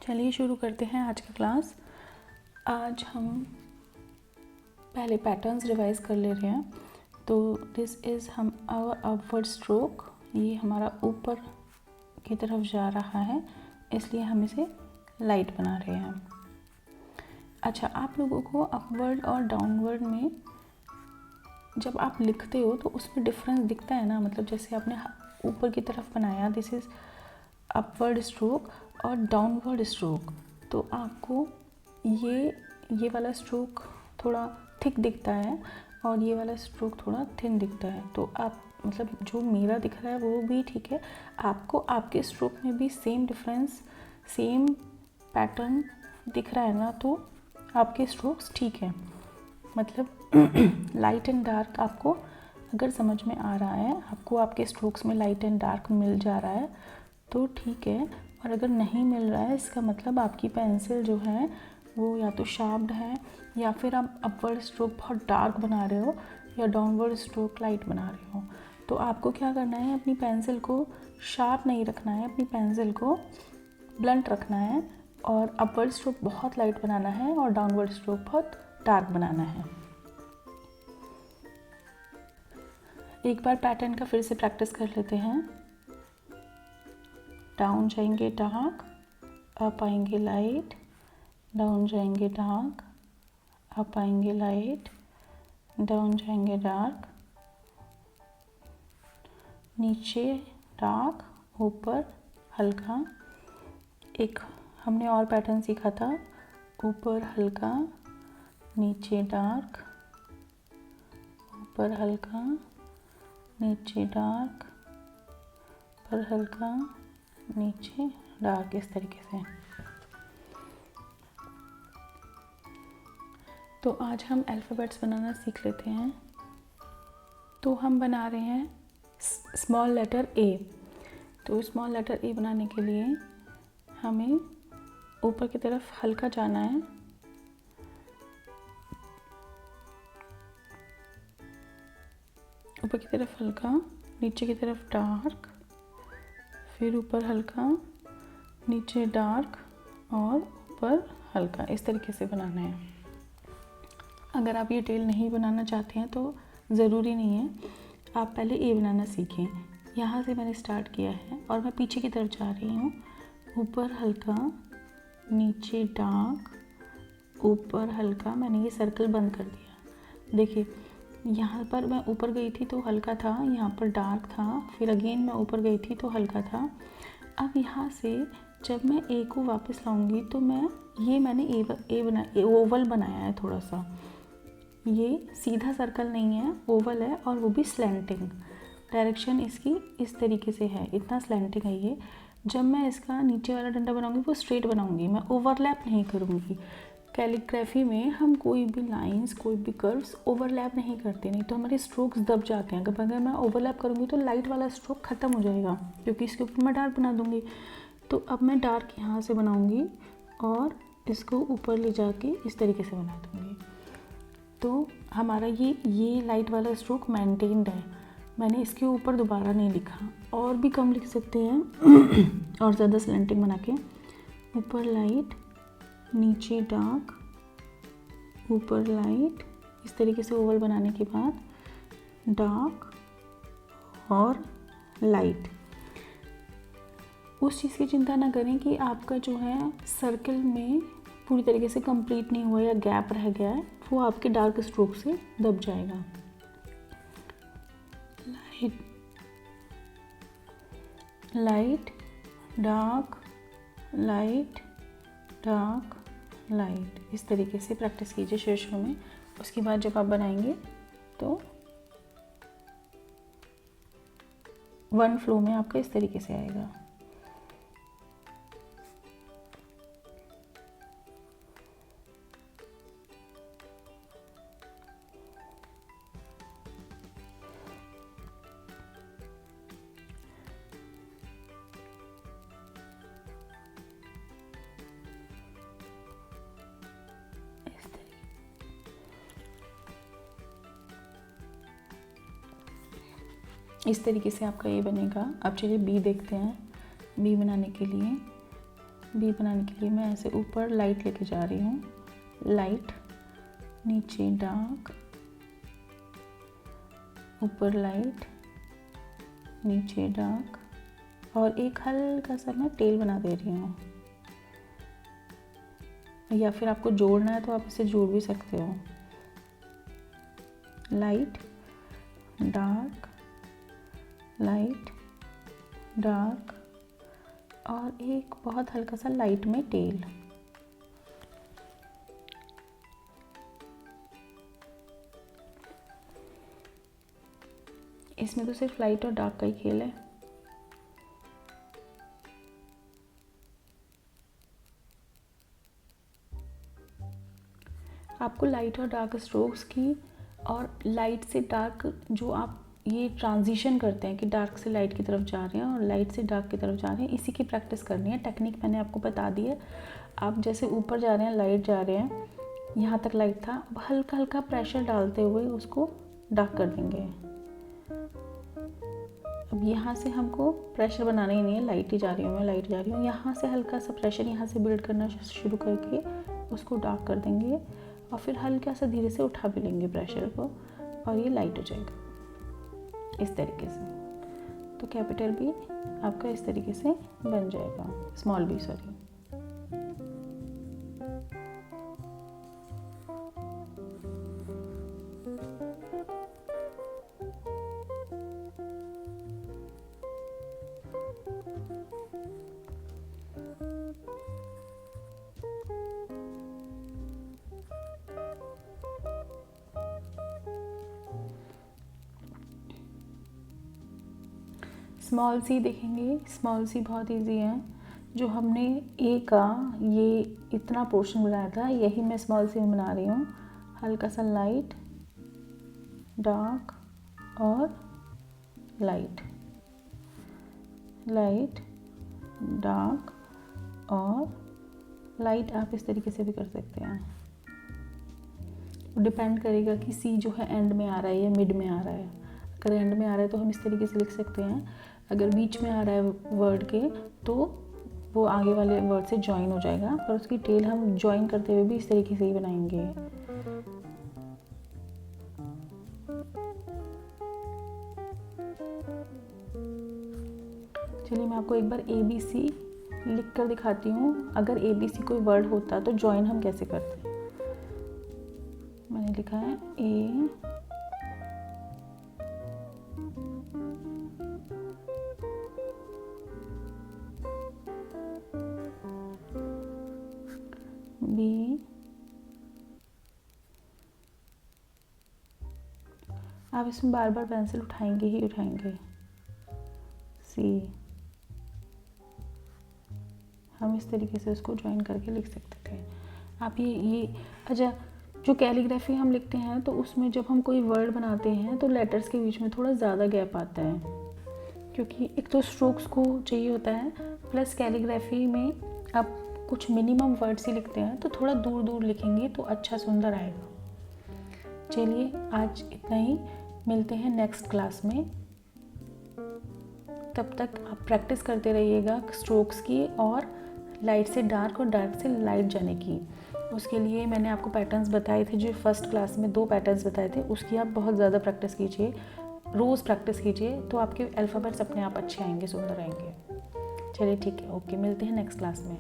चलिए शुरू करते हैं आज की क्लास। आज हम पहले पैटर्न्स रिवाइज कर ले रहे हैं। तो दिस इज़ हम आवर अपवर्ड स्ट्रोक, ये हमारा ऊपर की तरफ जा रहा है, इसलिए हम इसे लाइट बना रहे हैं। अच्छा, आप लोगों को अपवर्ड और डाउनवर्ड में जब आप लिखते हो तो उसमें डिफरेंस दिखता है ना, मतलब जैसे आपने ऊपर की तरफ बनाया, दिस इज़ अपवर्ड स्ट्रोक और डाउनवर्ड स्ट्रोक, तो आपको ये वाला स्ट्रोक थोड़ा थिक दिखता है और ये वाला स्ट्रोक थोड़ा थिन दिखता है। तो आप मतलब जो मेरा दिख रहा है वो भी ठीक है, आपको आपके स्ट्रोक में भी सेम डिफरेंस, सेम पैटर्न दिख रहा है ना, तो आपके स्ट्रोक्स ठीक है। मतलब लाइट एंड डार्क आपको अगर समझ में आ रहा है, आपको आपके स्ट्रोक्स में लाइट एंड डार्क मिल जा रहा है तो ठीक है, और अगर नहीं मिल रहा है इसका मतलब आपकी पेंसिल जो है वो या तो शार्प्ड है, या फिर आप अपवर्ड स्ट्रोक बहुत डार्क बना रहे हो या डाउनवर्ड स्ट्रोक लाइट बना रहे हो। तो आपको क्या करना है, अपनी पेंसिल को शार्प नहीं रखना है, अपनी पेंसिल को ब्लंट रखना है और अपवर्ड स्ट्रोक बहुत लाइट बनाना है और डाउनवर्ड स्ट्रोक बहुत डार्क बनाना है। एक बार पैटर्न का फिर से प्रैक्टिस कर लेते हैं। डाउन जाएंगे डार्क, अप आएंगे लाइट, डाउन जाएंगे डार्क, अप आएंगे लाइट, डाउन जाएंगे डार्क, नीचे डार्क, ऊपर हल्का। एक हमने और पैटर्न सीखा था, ऊपर हल्का, नीचे डार्क, ऊपर हल्का, नीचे डार्क, ऊपर हल्का, नीचे डार्क, इस तरीके से। तो आज हम अल्फ़ाबेट्स बनाना सीख लेते हैं। तो हम बना रहे हैं स्मॉल लेटर ए। तो स्मॉल लेटर ए बनाने के लिए हमें ऊपर की तरफ हल्का जाना है, ऊपर की तरफ हल्का, नीचे की तरफ डार्क, फिर ऊपर हल्का, नीचे डार्क और ऊपर हल्का, इस तरीके से बनाना है। अगर आप ये टेल नहीं बनाना चाहते हैं तो ज़रूरी नहीं है, आप पहले ए बनाना सीखें। यहाँ से मैंने स्टार्ट किया है और मैं पीछे की तरफ जा रही हूँ। ऊपर हल्का, नीचे डार्क, ऊपर हल्का, मैंने ये सर्कल बंद कर दिया। देखिए यहाँ पर मैं ऊपर गई थी तो हल्का था, यहाँ पर डार्क था, फिर अगेन मैं ऊपर गई थी तो हल्का था। अब यहाँ से जब मैं ए को वापस लाऊंगी तो मैंने ओवल बनाया है थोड़ा सा। ये सीधा सर्कल नहीं है, ओवल है और वो भी स्लैंटिंग। डायरेक्शन इसकी इस तरीके से है, इतना स्लैंटिंग है ये। जब मैं इसका नीचे वाला डंडा बनाऊंगी वो स्ट्रेट बनाऊंगी, मैं ओवरलैप नहीं करूँगी। कैलीग्राफी में हम कोई भी लाइंस, कोई भी कर्व्स ओवरलैप नहीं करते, नहीं तो हमारे स्ट्रोक्स दब जाते हैं। अगर मैं ओवरलैप करूँगी तो लाइट वाला स्ट्रोक ख़त्म हो जाएगा, क्योंकि इसके ऊपर मैं डार्क बना दूँगी। तो अब मैं डार्क यहाँ से बनाऊँगी और इसको ऊपर ले जाके इस तरीके से बना दूँगी। तो हमारा ये लाइट वाला स्ट्रोक मेंटेन्ड है। मैंने इसके ऊपर दोबारा नहीं लिखा, और भी कम लिख सकते हैं और ज़्यादा स्लैंटिंग बना के। ऊपर लाइट, नीचे डार्क, ऊपर लाइट, इस तरीके से ओवल बनाने के बाद डार्क और लाइट। उस चीज़ की चिंता ना करें कि आपका जो है सर्कल में पूरी तरीके से कंप्लीट नहीं हुआ या गैप रह गया है, वो आपके डार्क स्ट्रोक से दब जाएगा। Light dark, light dark, light, इस तरीके से प्रैक्टिस कीजिए शुरू में। उसके बाद जब आप बनाएंगे तो वन फ्लो में आपका इस तरीके से आएगा। इस तरीके से आपका ये बनेगा। अब चलिए बी देखते हैं। बी बनाने के लिए बी बनाने के लिए मैं ऐसे ऊपर लाइट लेके जा रही हूँ, लाइट, नीचे डार्क, ऊपर लाइट, नीचे डार्क, और एक हल्का सा मैं टेल बना दे रही हूँ। या फिर आपको जोड़ना है तो आप इसे जोड़ भी सकते हो। लाइट, डार्क, लाइट, डार्क, और एक बहुत हल्का सा लाइट में टेल। इसमें तो सिर्फ लाइट और डार्क का ही खेल है। आपको लाइट और डार्क स्ट्रोक्स की और लाइट से डार्क जो आप ये ट्रांजिशन करते हैं कि डार्क से लाइट की तरफ जा रहे हैं और लाइट से डार्क की तरफ जा रहे हैं, इसी की प्रैक्टिस करनी है। टेक्निक मैंने आपको बता दी है। आप जैसे ऊपर जा रहे हैं, लाइट जा रहे हैं, यहाँ तक लाइट था, अब हल्का हल्का प्रेशर डालते हुए उसको डार्क कर देंगे। अब यहाँ से हमको प्रेशर बनाना ही नहीं है, लाइट ही जा रही हूँ मैं, लाइट जा रही हूँ, यहाँ से हल्का सा प्रेशर यहाँ से बिल्ड करना शुरू करके उसको डार्क कर देंगे और फिर हल्का सा धीरे से उठा भी लेंगे प्रेशर को और ये लाइट हो जाएगा इस तरीके से। तो कैपिटल बी आपका इस तरीके से बन जाएगा, small B sorry. Small C देखेंगे, स्मॉल सी बहुत इजी है। जो हमने ए का ये इतना पोर्शन बनाया था, यही मैं स्मॉल सी में बना रही हूँ। हल्का सा लाइट, डार्क और लाइट, लाइट, डार्क और लाइट। आप इस तरीके से भी कर सकते हैं। डिपेंड करेगा कि सी जो है एंड में आ रहा है या मिड में आ रहा है। अगर एंड में आ रहा है तो हम इस तरीके से लिख सकते हैं, अगर बीच में आ रहा है वर्ड के तो वो आगे वाले वर्ड से ज्वाइन हो जाएगा, पर उसकी टेल हम ज्वाइन करते हुए भी इस तरीके से ही बनाएंगे। चलिए मैं आपको एक बार ABC लिख कर दिखाती हूँ। अगर ABC कोई वर्ड होता तो ज्वाइन हम कैसे करते हैं। मैंने लिखा है A, B, आप इसमें बार बार पेंसिल उठाएंगे ही उठाएंगे। C, हम इस तरीके से उसको ज्वाइन करके लिख सकते थे। आप ये अच्छा, जो कैलीग्राफी हम लिखते हैं तो उसमें जब हम कोई वर्ड बनाते हैं तो लेटर्स के बीच में थोड़ा ज़्यादा गैप आता है, क्योंकि एक तो स्ट्रोक्स को चाहिए होता है, प्लस कैलीग्राफी में आप कुछ मिनिमम वर्ड्स ही लिखते हैं तो थोड़ा दूर दूर लिखेंगे तो अच्छा सुंदर आएगा। चलिए आज इतना ही, मिलते हैं नेक्स्ट क्लास में। तब तक आप प्रैक्टिस करते रहिएगा स्ट्रोक्स की और लाइट से डार्क और डार्क से लाइट जाने की। उसके लिए मैंने आपको पैटर्न्स बताए थे, जो फर्स्ट क्लास में 2 पैटर्न्स बताए थे, उसकी आप बहुत ज़्यादा प्रैक्टिस कीजिए, रोज़ प्रैक्टिस कीजिए, तो आपके अल्फ़ाबेट्स अपने आप अच्छे आएंगे, सुंदर आएंगे। चलिए ठीक है, ओके, मिलते हैं नेक्स्ट क्लास में।